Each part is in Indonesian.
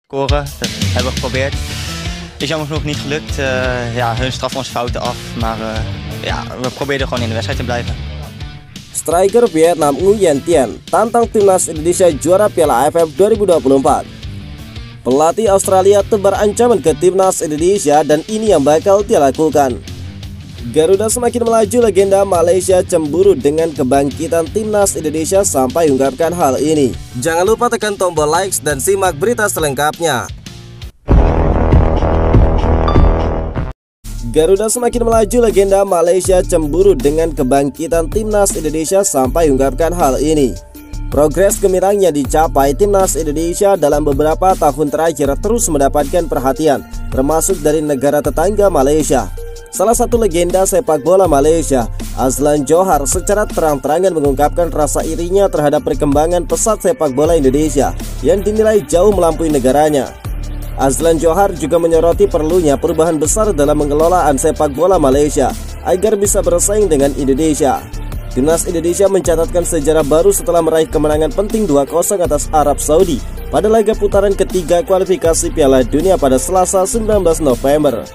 scoren. Dat hebben we geprobeerd. Is jammer genoeg niet gelukt. Hun straffen ons fouten af, maar we probeerden gewoon in de wedstrijd te blijven. Striker Vietnam Nguyen Tien tantang timnas Indonesia juara Piala AFF 2024. Pelatih Australia tebar ancaman ke timnas Indonesia dan ini yang bakal dia lakukan. Garuda semakin melaju, legenda Malaysia cemburu dengan kebangkitan timnas Indonesia sampai ungkapkan hal ini. Jangan lupa tekan tombol likes dan simak berita selengkapnya. Garuda semakin melaju, legenda Malaysia cemburu dengan kebangkitan timnas Indonesia sampai ungkapkan hal ini. Progres gemilang yang dicapai timnas Indonesia dalam beberapa tahun terakhir terus mendapatkan perhatian, termasuk dari negara tetangga Malaysia. Salah satu legenda sepak bola Malaysia, Azlan Johar, secara terang-terangan mengungkapkan rasa irinya terhadap perkembangan pesat sepak bola Indonesia yang dinilai jauh melampaui negaranya. Azlan Johar juga menyoroti perlunya perubahan besar dalam pengelolaan sepak bola Malaysia agar bisa bersaing dengan Indonesia. Timnas Indonesia mencatatkan sejarah baru setelah meraih kemenangan penting 2-0 atas Arab Saudi pada laga putaran ketiga kualifikasi Piala Dunia pada Selasa 19 November.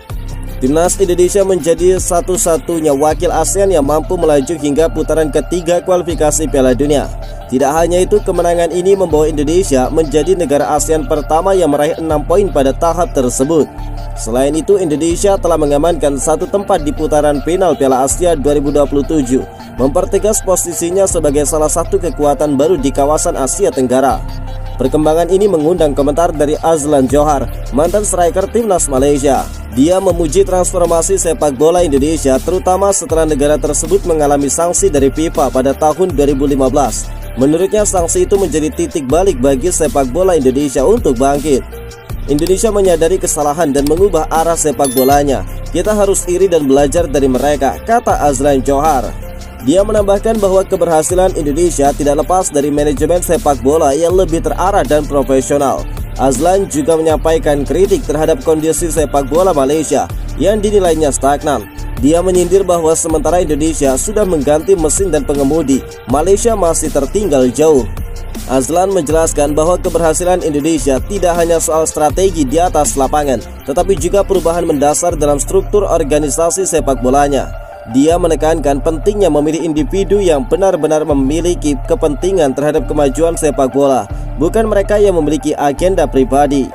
Timnas Indonesia menjadi satu-satunya wakil ASEAN yang mampu melaju hingga putaran ketiga kualifikasi Piala Dunia. Tidak hanya itu, kemenangan ini membawa Indonesia menjadi negara ASEAN pertama yang meraih 6 poin pada tahap tersebut. Selain itu, Indonesia telah mengamankan satu tempat di putaran final Piala Asia 2027, mempertegas posisinya sebagai salah satu kekuatan baru di kawasan Asia Tenggara. Perkembangan ini mengundang komentar dari Azlan Johar, mantan striker timnas Malaysia. Dia memuji transformasi sepak bola Indonesia, terutama setelah negara tersebut mengalami sanksi dari FIFA pada tahun 2015. Menurutnya, sanksi itu menjadi titik balik bagi sepak bola Indonesia untuk bangkit. Indonesia menyadari kesalahan dan mengubah arah sepak bolanya. Kita harus iri dan belajar dari mereka, kata Azlan Johar. Dia menambahkan bahwa keberhasilan Indonesia tidak lepas dari manajemen sepak bola yang lebih terarah dan profesional. Azlan juga menyampaikan kritik terhadap kondisi sepak bola Malaysia yang dinilainya stagnan. Dia menyindir bahwa sementara Indonesia sudah mengganti mesin dan pengemudi, Malaysia masih tertinggal jauh. Azlan menjelaskan bahwa keberhasilan Indonesia tidak hanya soal strategi di atas lapangan, tetapi juga perubahan mendasar dalam struktur organisasi sepak bolanya. Dia menekankan pentingnya memilih individu yang benar-benar memiliki kepentingan terhadap kemajuan sepak bola, bukan mereka yang memiliki agenda pribadi.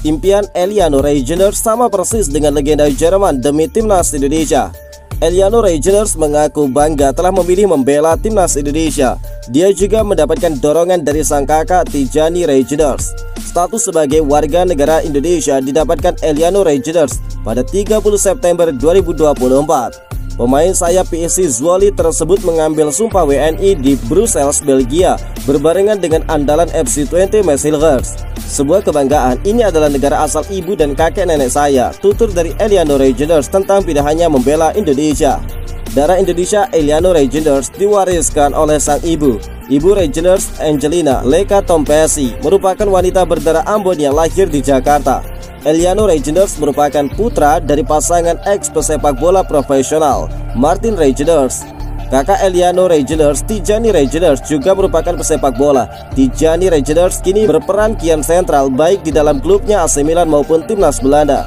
Impian Eliano Reijnders sama persis dengan legenda Jerman demi timnas Indonesia. Eliano Reijnders mengaku bangga telah memilih membela timnas Indonesia. Dia juga mendapatkan dorongan dari sang kakak Tijani Reijnders. Status sebagai warga negara Indonesia didapatkan Eliano Reijnders pada 30 September 2024. Pemain sayap PSC Zwolle tersebut mengambil sumpah WNI di Brussels, Belgia, berbarengan dengan andalan FC Twente Messilgers. Sebuah kebanggaan, ini adalah negara asal ibu dan kakek nenek saya, tutur dari Eliano Reijnders tentang pilihannya membela Indonesia. Darah Indonesia Eliano Reijnders diwariskan oleh sang ibu. Ibu Reijnders, Angelina Leka Tompesi, merupakan wanita berdarah Ambon yang lahir di Jakarta. Eliano Reijnders merupakan putra dari pasangan ex-pesepak bola profesional, Martin Reijnders. Kakak Eliano Reijnders, Tijani Reijnders, juga merupakan pesepak bola. Tijani Reijnders kini berperan kian sentral baik di dalam klubnya AC Milan maupun timnas Belanda.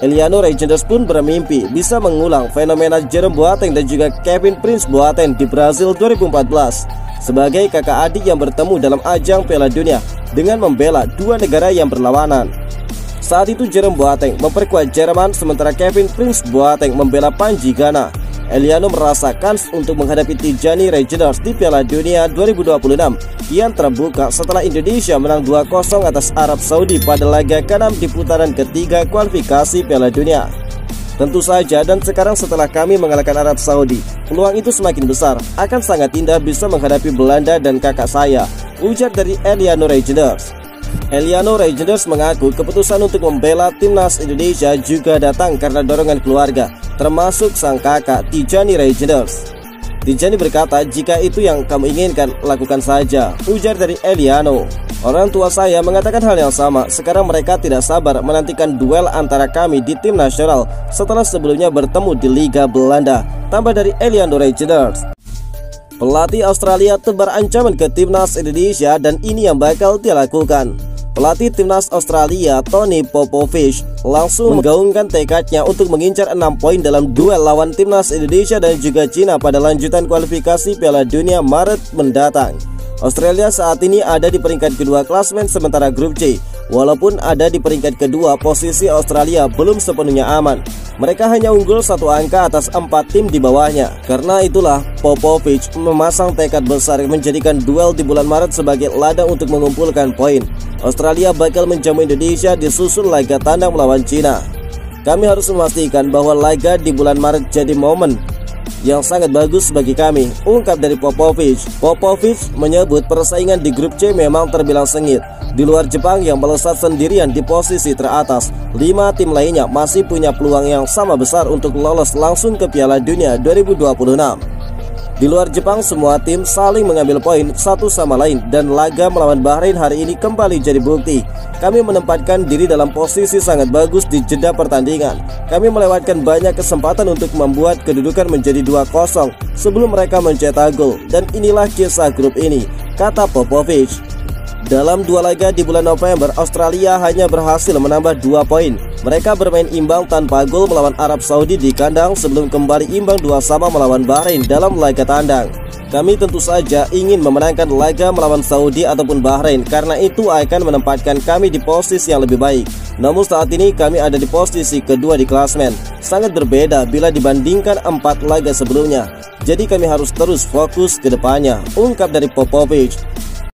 Eliano Reijnders pun bermimpi bisa mengulang fenomena Jerome Boateng dan juga Kevin Prince Boateng di Brazil 2014 sebagai kakak adik yang bertemu dalam ajang Piala Dunia dengan membela dua negara yang berlawanan. Saat itu Jerome Boateng memperkuat Jerman, sementara Kevin Prince Boateng membela Panji Ghana. Eliano merasa kans untuk menghadapi Tijani Reijnders di Piala Dunia 2026 kian terbuka setelah Indonesia menang 2-0 atas Arab Saudi pada laga ke-6 di putaran ketiga kualifikasi Piala Dunia. Tentu saja, dan sekarang setelah kami mengalahkan Arab Saudi, peluang itu semakin besar. Akan sangat indah bisa menghadapi Belanda dan kakak saya, ujar dari Eliano Reijnders. Eliano Reijnders mengaku keputusan untuk membela timnas Indonesia juga datang karena dorongan keluarga, termasuk sang kakak Tijani Reijnders. Tijani berkata, jika itu yang kamu inginkan, lakukan saja, ujar dari Eliano. Orang tua saya mengatakan hal yang sama. Sekarang mereka tidak sabar menantikan duel antara kami di tim nasional setelah sebelumnya bertemu di Liga Belanda, tambah dari Eliano Reijnders. Pelatih Australia tebar ancaman ke timnas Indonesia dan ini yang bakal dia lakukan. Pelatih timnas Australia Tony Popovic langsung menggaungkan tekadnya untuk mengincar 6 poin dalam duel lawan timnas Indonesia dan juga Cina pada lanjutan kualifikasi Piala Dunia Maret mendatang. Australia saat ini ada di peringkat kedua klasemen sementara grup C. Walaupun ada di peringkat kedua, posisi Australia belum sepenuhnya aman. Mereka hanya unggul 1 angka atas 4 tim di bawahnya. Karena itulah Popovic memasang tekad besar menjadikan duel di bulan Maret sebagai ladang untuk mengumpulkan poin. Australia bakal menjamu Indonesia di susul laga tandang melawan Cina. Kami harus memastikan bahwa laga di bulan Maret jadi momen yang sangat bagus bagi kami, ungkap dari Popovic. Popovic menyebut persaingan di grup C memang terbilang sengit. Di luar Jepang yang melesat sendirian di posisi teratas, 5 tim lainnya masih punya peluang yang sama besar untuk lolos langsung ke Piala Dunia 2026. Di luar Jepang, semua tim saling mengambil poin satu sama lain dan laga melawan Bahrain hari ini kembali jadi bukti. Kami menempatkan diri dalam posisi sangat bagus di jeda pertandingan. Kami melewatkan banyak kesempatan untuk membuat kedudukan menjadi 2-0 sebelum mereka mencetak gol, dan inilah kisah grup ini, kata Popovic. Dalam 2 laga di bulan November, Australia hanya berhasil menambah 2 poin. Mereka bermain imbang tanpa gol melawan Arab Saudi di kandang sebelum kembali imbang 2-2 melawan Bahrain dalam laga tandang. Kami tentu saja ingin memenangkan laga melawan Saudi ataupun Bahrain karena itu akan menempatkan kami di posisi yang lebih baik. Namun saat ini kami ada di posisi kedua di klasemen. Sangat berbeda bila dibandingkan 4 laga sebelumnya. Jadi kami harus terus fokus ke depannya, ungkap dari Popovic.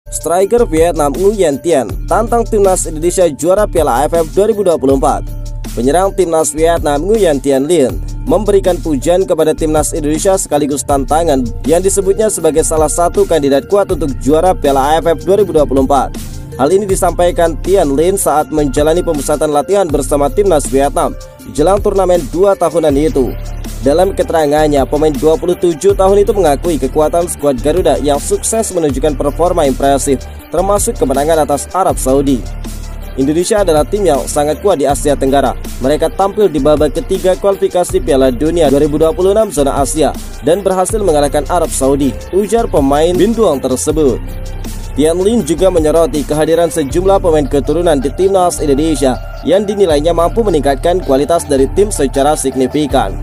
Striker Vietnam Nguyen Thian tantang timnas Indonesia juara Piala AFF 2024. Penyerang timnas Vietnam Nguyen Thian Linh memberikan pujian kepada timnas Indonesia sekaligus tantangan yang disebutnya sebagai salah satu kandidat kuat untuk juara Piala AFF 2024. Hal ini disampaikan Thian Linh saat menjalani pemusatan latihan bersama timnas Vietnam jelang turnamen 2 tahunan itu. Dalam keterangannya, pemain 27 tahun itu mengakui kekuatan skuad Garuda yang sukses menunjukkan performa impresif, termasuk kemenangan atas Arab Saudi. Indonesia adalah tim yang sangat kuat di Asia Tenggara. Mereka tampil di babak ketiga kualifikasi Piala Dunia 2026 zona Asia dan berhasil mengalahkan Arab Saudi, ujar pemain Binduang tersebut. Thian Linh juga menyoroti kehadiran sejumlah pemain keturunan di timnas Indonesia yang dinilainya mampu meningkatkan kualitas dari tim secara signifikan.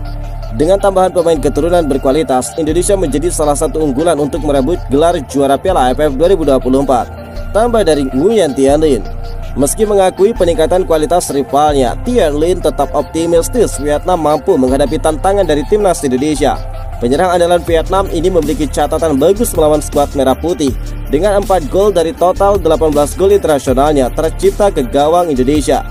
Dengan tambahan pemain keturunan berkualitas, Indonesia menjadi salah satu unggulan untuk merebut gelar juara Piala AFF 2024. Tambah dari Nguyen Thian Linh. Meski mengakui peningkatan kualitas rivalnya, Thian Linh tetap optimistis Vietnam mampu menghadapi tantangan dari timnas Indonesia. Penyerang andalan Vietnam ini memiliki catatan bagus melawan skuad Merah Putih. Dengan 4 gol dari total 18 gol internasionalnya tercipta ke gawang Indonesia.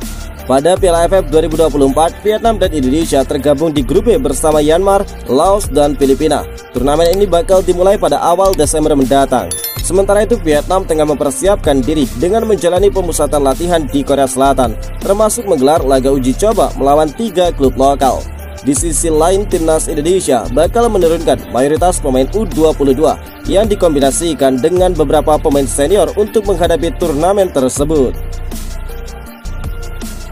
Pada Piala AFF 2024, Vietnam dan Indonesia tergabung di grup B bersama Myanmar, Laos, dan Filipina. Turnamen ini bakal dimulai pada awal Desember mendatang. Sementara itu, Vietnam tengah mempersiapkan diri dengan menjalani pemusatan latihan di Korea Selatan, termasuk menggelar laga uji coba melawan 3 klub lokal. Di sisi lain, timnas Indonesia bakal menurunkan mayoritas pemain U22 yang dikombinasikan dengan beberapa pemain senior untuk menghadapi turnamen tersebut.